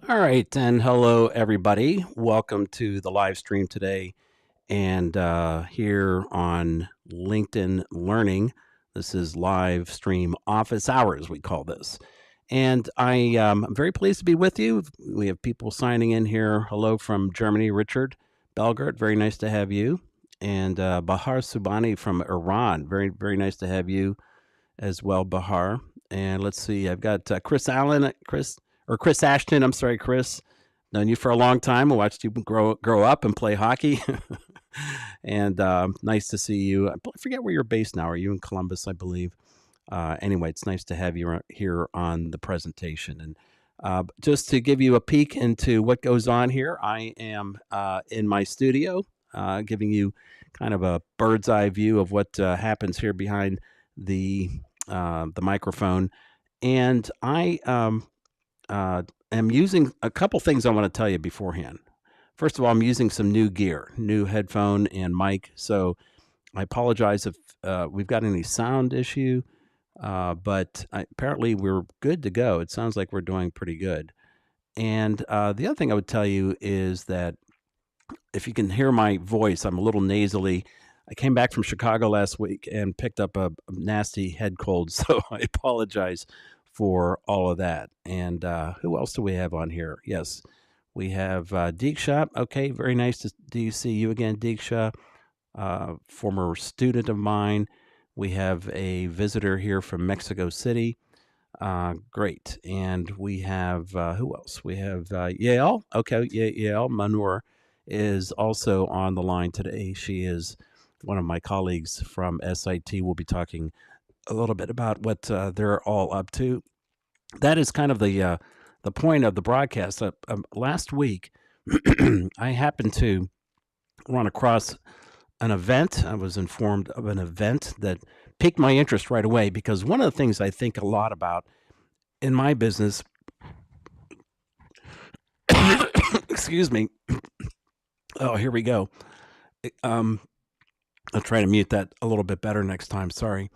All right, and hello everybody. Welcome to the live stream today, and here on LinkedIn Learning. This is live stream office hours. We call this, and I'm very pleased to be with you. We have people signing in here. Hello from Germany, Richard Belgard. Very nice to have you, and Bahar Subani from Iran. Very nice to have you as well, Bahar. And let's see, I've got Chris Allen, Chris Ashton. I'm sorry, Chris. Known you for a long time. I watched you grow up and play hockey. And nice to see you. I forget where you're based now. Are you in Columbus, I believe? Anyway, it's nice to have you here on the presentation. And just to give you a peek into what goes on here, I am in my studio, giving you kind of a bird's eye view of what happens here behind the microphone. And I am using a couple things I want to tell you beforehand. First of all, I'm using some new gear, new headphone and mic. So I apologize if we've got any sound issue, but apparently we're good to go. It sounds like we're doing pretty good. And the other thing I would tell you is that if you can hear my voice, I'm a little nasally. I came back from Chicago last week and picked up a nasty head cold, so I apologize for all of that. And who else do we have on here? Yes, we have Deeksha. Okay, very nice to see you again, Deeksha, former student of mine. We have a visitor here from Mexico City. Great. And we have, who else? We have Yale. Okay, Yale Manur is also on the line today. She is one of my colleagues from SIT. We'll be talking a little bit about what they're all up to. That is kind of the point of the broadcast. Last week, I happened to run across an event. I was informed of an event that piqued my interest right away because one of the things I think a lot about in my business, excuse me. Oh, here we go. I'll try to mute that a little bit better next time. Sorry.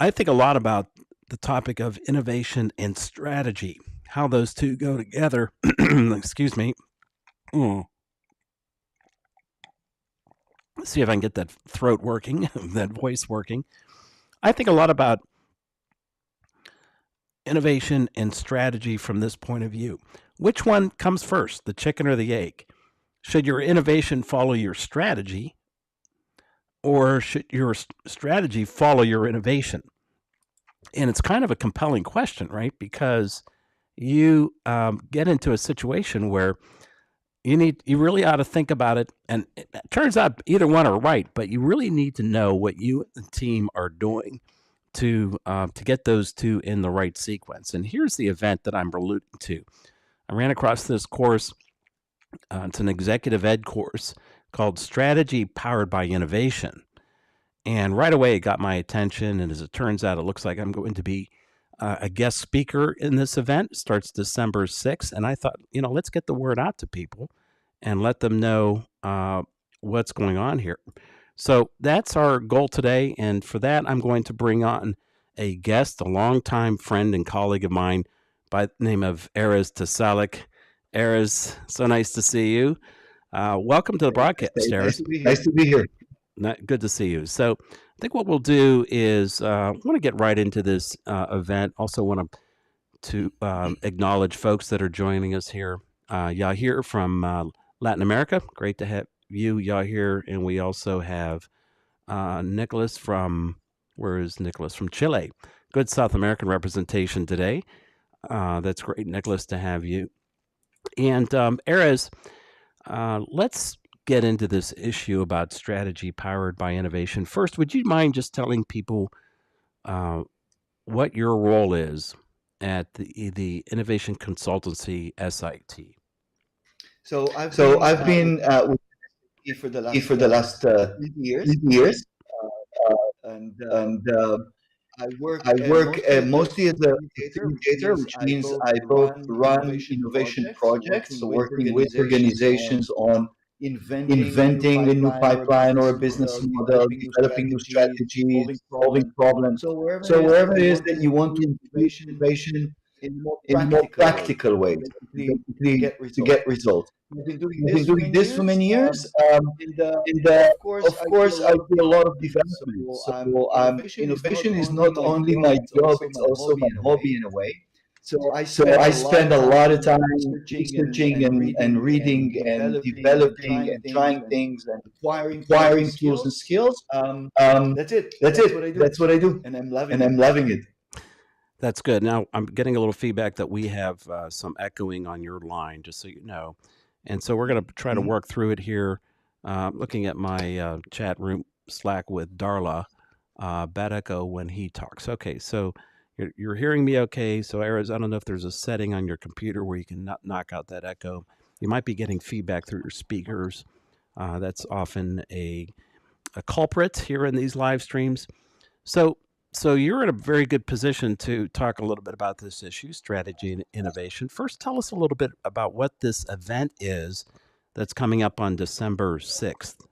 I think a lot about the topic of innovation and strategy, how those two go together. Excuse me. Let's see if I can get that throat working, that voice working. I think a lot about innovation and strategy from this point of view. Which one comes first, the chicken or the egg? Should your innovation follow your strategy, or should your strategy follow your innovation? And it's kind of a compelling question, right? Because you get into a situation where you really ought to think about it. And it turns out either one are right, but you really need to know what you and the team are doing to get those two in the right sequence. And here's the event that I'm alluding to. I ran across this course. It's an executive ed course called Strategy Powered by Innovation. And right away, it got my attention. And as it turns out, it looks like I'm going to be a guest speaker in this event. It starts December 6th. And I thought, let's get the word out to people and let them know what's going on here. So that's our goal today. And for that, I'm going to bring on a guest, a longtime friend and colleague of mine by the name of Erez Tsalik. Erez, so nice to see you. Welcome to the broadcast, Erez. Nice to be here. Good to see you. So I think what we'll do is I want to get right into this event. Also want to acknowledge folks that are joining us here. Yahir from Latin America. Great to have you, Yahir. And we also have Nicholas from, where is Nicholas? From Chile. Good South American representation today. That's great, Nicholas, to have you. And Erez, let's get into this issue about strategy powered by innovation. First, would you mind just telling people what your role is at the Innovation Consultancy SIT? So I've been with SAP for the last 3 years, and I work mostly as a facilitator, which means I both run innovation projects, so working with organizations on inventing a new pipeline or a business model, developing new strategies, solving problems. So wherever it is that you want to improve innovation, in a more practical way, to basically get to results. get results. I've been doing I've this been for doing many this for years, many years, and and of course, of I do a course, I lot of do a lot of development. development. So So innovation innovation is is not not only only my my job; job; it's it's also my also my hobby in a hobby way. in a way. So I So spend a I lot spend of a lot of time time researching researching and and reading and reading and developing and developing trying and things trying and things and acquiring tools and acquiring tools and skills. skills. Um, Um, that's it. that's That's it. what I do, That's what I do, and I'm loving and it. I'm loving it. That's good. Now I'm getting a little feedback that we have some echoing on your line, just so you know. And so we're going to try to work through it here. Looking at my chat room Slack with Darla, bad echo when he talks. Okay, so you're hearing me okay. So Erez, I don't know if there's a setting on your computer where you can knock out that echo. You might be getting feedback through your speakers. That's often a culprit here in these live streams. So, so you're in a very good position to talk a little bit about this issue, strategy and innovation. First, tell us a little bit about what this event is that's coming up on December 6th.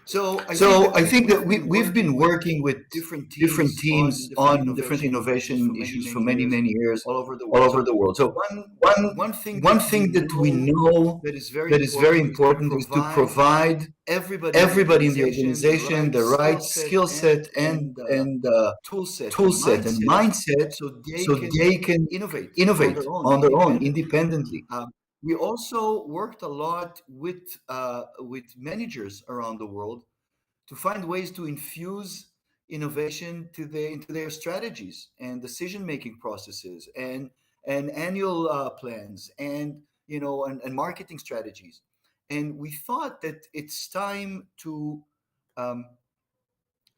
So I I think think that that we've been we've been working with working with different different teams on teams different on different innovation issues innovation for many, issues for many many, years many years all over the all world. over So the world. So one one one thing one that we thing that we know know that is very that is very important is to important is to provide provide everybody in the everybody in the organization the organization right the skill right set skill and set and tool set tool and set and mindset mindset so they so can they can innovate on innovate their own on their own independently. independently. We also worked a lot with managers around the world to find ways to infuse innovation into their strategies and decision making processes and annual plans and and marketing strategies. And we thought that it's time to um,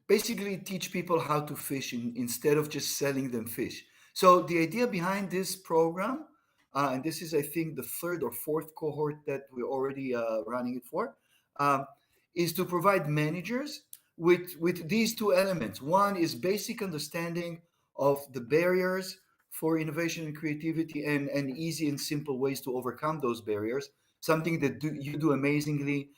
basically teach people how to fish instead of just selling them fish. So the idea behind this program, and this is I think the third or fourth cohort that we're already running it for, um, is to provide managers with these two elements. One is basic understanding of the barriers for innovation and creativity and easy and simple ways to overcome those barriers, something that you do amazingly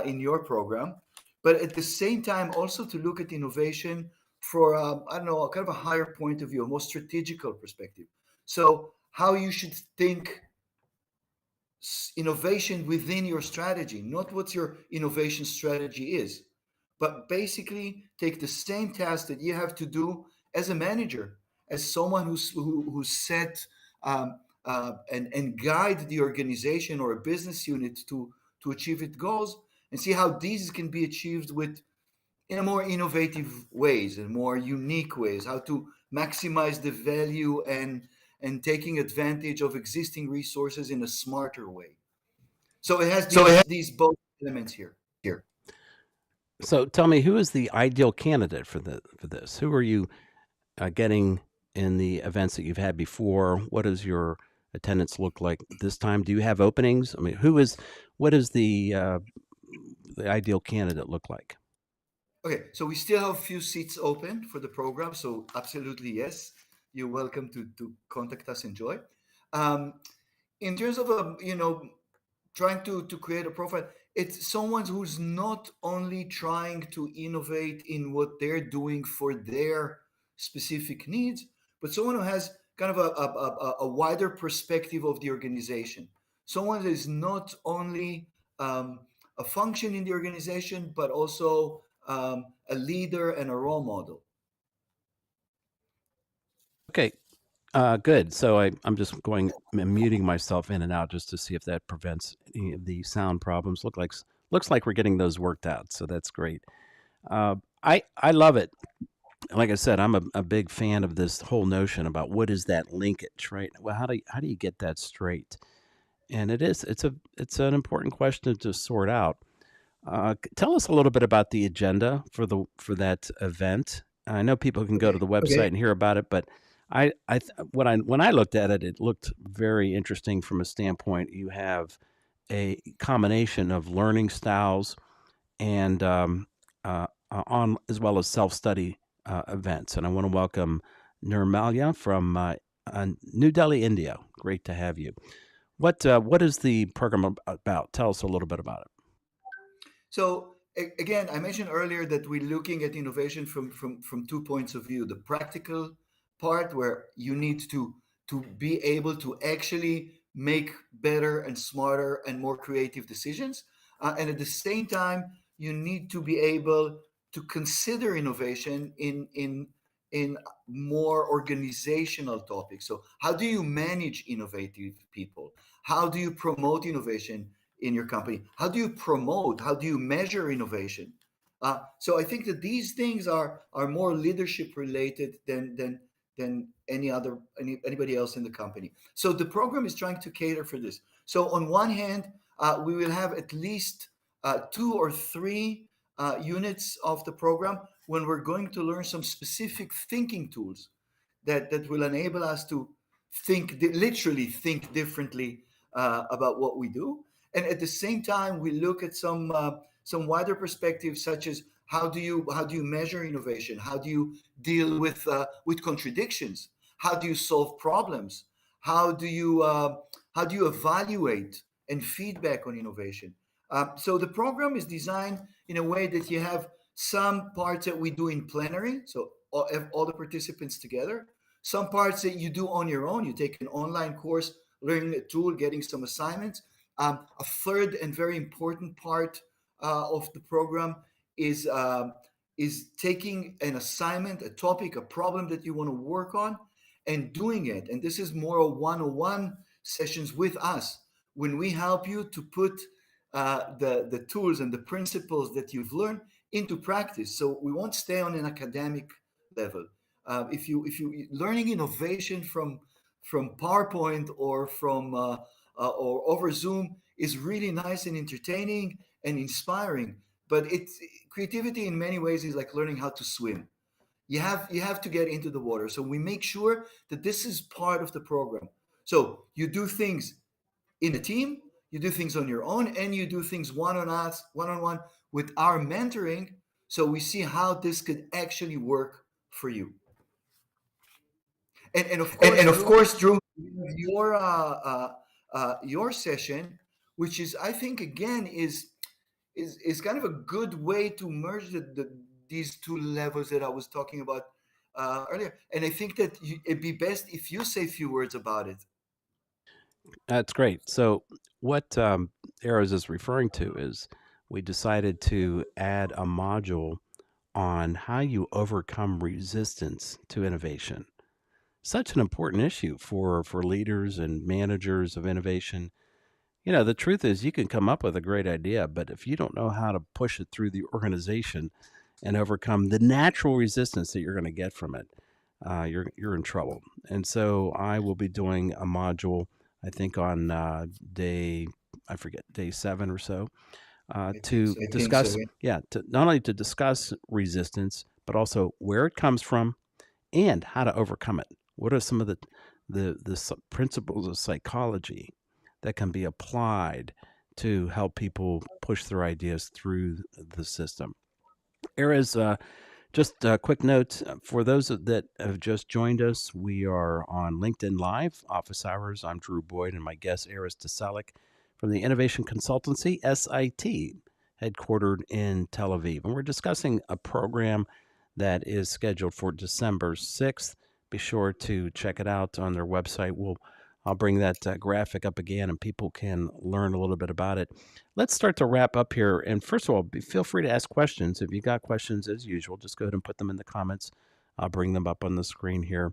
in your program, but at the same time also to look at innovation for I don't know, a kind of a higher point of view, a more strategical perspective. So how you should think innovation within your strategy, not what your innovation strategy is, but basically take the same task that you have to do as a manager, as someone who's set and guide the organization or a business unit to achieve its goals, and see how these can be achieved with in a more innovative ways and more unique ways, how to maximize the value and taking advantage of existing resources in a smarter way. So it has So it these both elements here. here. So tell me, who is the ideal candidate for this? Who are you getting in the events that you've had before? What does your attendance look like this time? Do you have openings? I mean, what does the ideal candidate look like? Okay, so we still have a few seats open for the program. So absolutely yes, you're welcome to contact us and join. Um, in terms of trying to create a profile, it's someone who's not only trying to innovate in what they're doing for their specific needs, but someone who has kind of a wider perspective of the organization. Someone that is not only a function in the organization, but also a leader and a role model. Okay, good. So I'm just I'm muting myself in and out just to see if that prevents any of the sound problems. Looks like we're getting those worked out. So that's great. I love it. Like I said, I'm a big fan of this whole notion about what is that linkage, right? Well, how do you get that straight? And it's an important question to sort out. Tell us a little bit about the agenda for that event. I know people can go to Okay. the website and hear about it, but when I looked at it, it looked very interesting from a standpoint. You have a combination of learning styles and on as well as self study events. And I want to welcome Nirmalya from New Delhi, India. Great to have you. What is the program about? Tell us a little bit about it. So again, I mentioned earlier that we're looking at innovation from two points of view: the practical part where you need to be able to actually make better and smarter and more creative decisions, and at the same time you need to be able to consider innovation in more organizational topics. So how do you manage innovative people? How do you promote innovation in your company? How do you measure innovation? So I think that these things are more leadership related than anybody else in the company. So the program is trying to cater for this. So on one hand, we will have at least 2 or 3 units of the program when we're going to learn some specific thinking tools that will enable us to literally think differently about what we do. And at the same time, we look at some wider perspectives, such as how do you measure innovation? How do you deal with contradictions? How do you solve problems? How do you evaluate and feedback on innovation? So the program is designed in a way that you have some parts that we do in plenary, so all the participants together. Some parts that you do on your own. You take an online course, learning a tool, getting some assignments. A third and very important part of the program is taking an assignment, a topic, a problem that you want to work on, and doing it. And this is more one-on-one sessions with us, when we help you to put the tools and the principles that you've learned into practice. So we won't stay on an academic level. If you learning innovation from PowerPoint or from or over Zoom is really nice and entertaining and inspiring, but it's creativity in many ways is like learning how to swim. You have to get into the water. So we make sure that this is part of the program. So you do things in a team, you do things on your own, and you do things one-on-one with our mentoring. So we see how this could actually work for you. And of course, Drew, your session, which is, I think, again, is kind of a good way to merge these two levels that I was talking about earlier. And I think that it'd be best if you say a few words about it. That's great. So, what Erez is referring to is we decided to add a module on how you overcome resistance to innovation. Such an important issue for leaders and managers of innovation. The truth is, you can come up with a great idea, but if you don't know how to push it through the organization and overcome the natural resistance that you're going to get from it, you're in trouble. And so, I will be doing a module, I think on day, I forget, day 7 or so, to discuss, to not only to discuss resistance, but also where it comes from and how to overcome it. What are some of the principles of psychology that can be applied to help people push their ideas through the system? Erez, just a quick note for those that have just joined us. We are on LinkedIn Live, Office Hours. I'm Drew Boyd, and my guest, Erez Tsalik from the Innovation Consultancy, SIT, headquartered in Tel Aviv. And we're discussing a program that is scheduled for December 6th. Be sure to check it out on their website. I'll bring that graphic up again, and people can learn a little bit about it. Let's start to wrap up here. And first of all, feel free to ask questions. If you got questions, as usual, just go ahead and put them in the comments. I'll bring them up on the screen here.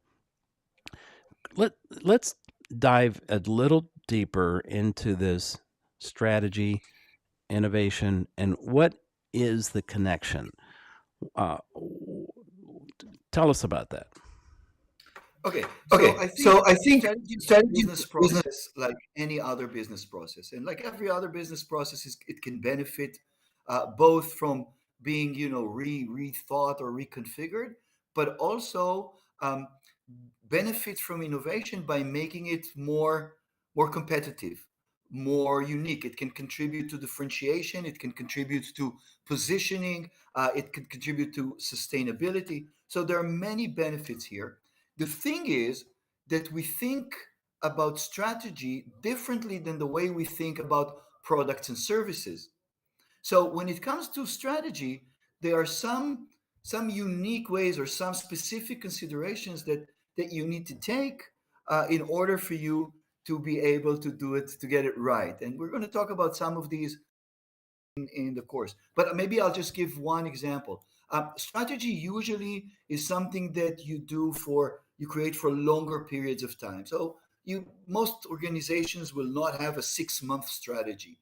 Let's dive a little deeper into this strategy, innovation, and what is the connection? Tell us about that. Okay. So I think strategy business process, like any other business process, and like every other business process, it can benefit both from being, rethought or reconfigured, but also benefit from innovation by making it more competitive, more unique. It can contribute to differentiation. It can contribute to positioning. It can contribute to sustainability. So there are many benefits here. The thing is that we think about strategy differently than the way we think about products and services. So when it comes to strategy, there are some unique ways or some specific considerations that you need to take in order for you to be able to do it, to get it right. And we're going to talk about some of these in the course. But maybe I'll just give one example. Strategy usually is something that you create for longer periods of time. So most organizations will not have a 6-month strategy.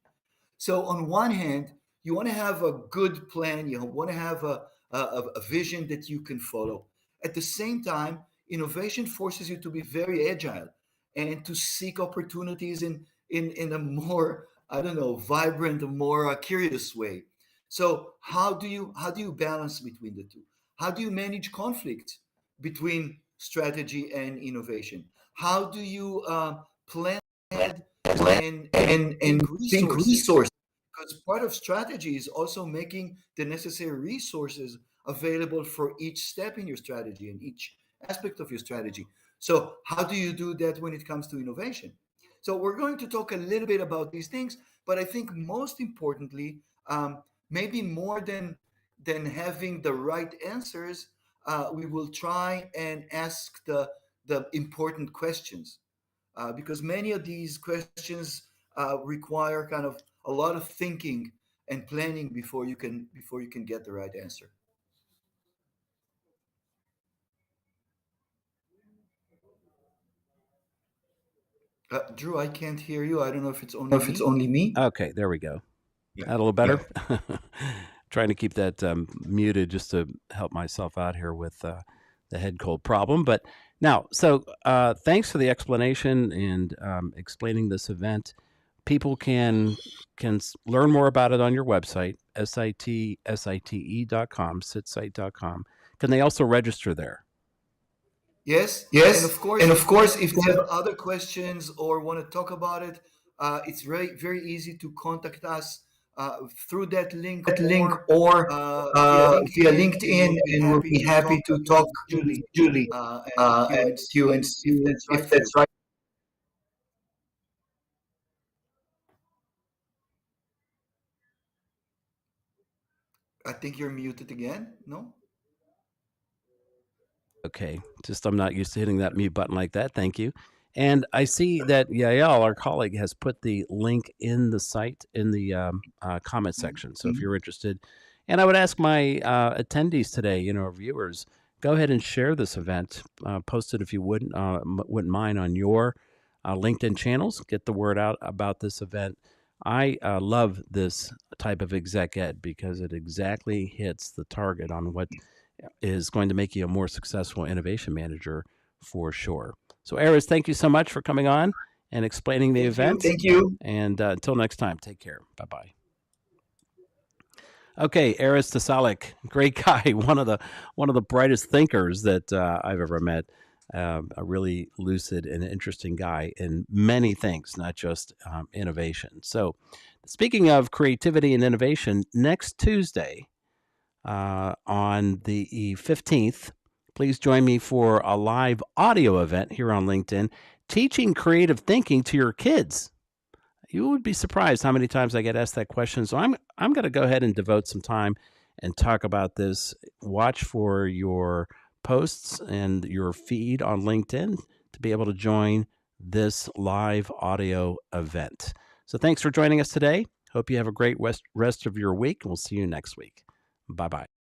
So on one hand, you want to have a good plan. You want to have a vision that you can follow. At the same time, innovation forces you to be very agile and to seek opportunities in a more, I don't know, vibrant, a more curious way. So how do you balance between the two? How do you manage conflict between strategy and innovation? How do you plan ahead and think resources? Because part of strategy is also making the necessary resources available for each step in your strategy and each aspect of your strategy. So how do you do that when it comes to innovation? So we're going to talk a little bit about these things, but I think most importantly, maybe more than having the right answers, we will try and ask the important questions, because many of these questions require kind of a lot of thinking and planning before you can get the right answer. Drew, I can't hear you. I don't know if it's only me. Okay, there we go. Yeah. That a little better. Trying to keep that muted just to help myself out here with the head cold problem. But now, so thanks for the explanation and explaining this event. People can learn more about it on your website, site.com, sitsite.com. Can they also register there? Yes, and Yes, of course, and of course, if if they you have have other questions or want to talk about it, it's very easy to contact us through that link that link or or via via LinkedIn, and LinkedIn, we'll be and we'll happy be to happy talk to with talk with Julie Julie and with you and and with you and see if see that's if right for that's you. right. I think you're muted again. No? Okay, just I'm not used to hitting that mute button like that. Thank you. And I see that Yael, our colleague, has put the link in the site in the comment section. So if you're interested, and I would ask my attendees today, our viewers, go ahead and share this event. Post it if you wouldn't mind on your LinkedIn channels. Get the word out about this event. I love this type of exec ed because it exactly hits the target on what is going to make you a more successful innovation manager for sure. So, Erez, thank you so much for coming on and explaining the Thank you. event. Thank you. And until next time, take care. Bye bye. Okay, Erez Tsalik, great guy, one of the brightest thinkers that I've ever met. A really lucid and interesting guy in many things, not just innovation. So, speaking of creativity and innovation, next Tuesday, on the 15th, please join me for a live audio event here on LinkedIn, teaching creative thinking to your kids. You would be surprised how many times I get asked that question. So I'm going to go ahead and devote some time and talk about this. Watch for your posts and your feed on LinkedIn to be able to join this live audio event. So thanks for joining us today. Hope you have a great rest of your week. We'll see you next week. Bye-bye.